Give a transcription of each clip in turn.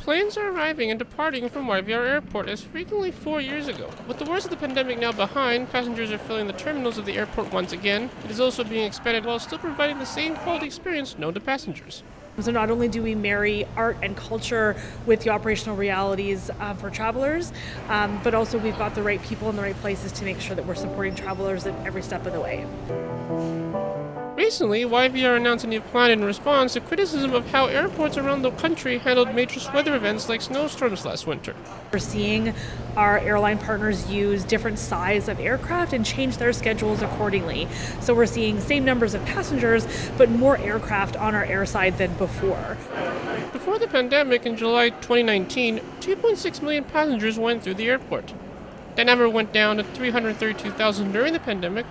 Planes are arriving and departing from YVR Airport as frequently 4 years ago. With the worst of the pandemic now behind, passengers are filling the terminals of the airport once again. It is also being expanded while still providing the same quality experience known to passengers. So not only do we marry art and culture with the operational realities for travelers, but also we've got the right people in the right places to make sure that we're supporting travelers at every step of the way. Recently, YVR announced a new plan in response to criticism of how airports around the country handled major weather events like snowstorms last winter. We're seeing our airline partners use different size of aircraft and change their schedules accordingly. So we're seeing same numbers of passengers, but more aircraft on our airside than before. Before the pandemic in July 2019, 2.6 million passengers went through the airport. That number went down to 332,000 during the pandemic,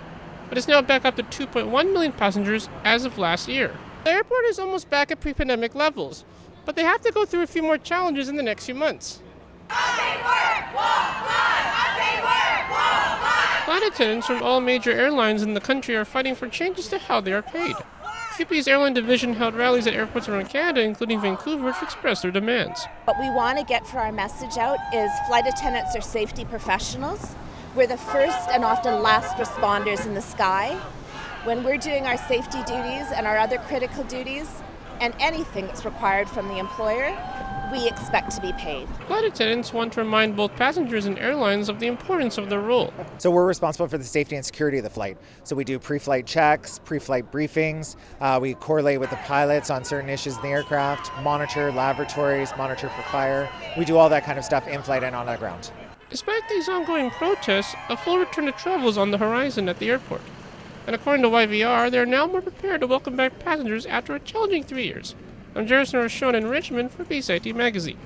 but it's now back up to 2.1 million passengers as of last year. The airport is almost back at pre-pandemic levels, but they have to go through a few more challenges in the next few months. Flight attendants from all major airlines in the country are fighting for changes to how they are paid. CP's airline division held rallies at airports around Canada, including Vancouver, to express their demands. What we want to get for our message out is flight attendants are safety professionals. We're the first and often last responders in the sky. When we're doing our safety duties and our other critical duties, and anything that's required from the employer, we expect to be paid. Flight attendants want to remind both passengers and airlines of the importance of their role. So we're responsible for the safety and security of the flight. So we do pre-flight checks, pre-flight briefings, we correlate with the pilots on certain issues in the aircraft, monitor laboratories, monitor for fire. We do all that kind of stuff in flight and on the ground. Despite these ongoing protests, a full return to travel is on the horizon at the airport. And according to YVR, they are now more prepared to welcome back passengers after a challenging 3 years. I'm Jerrison Oracion in Richmond for BCIT Magazine.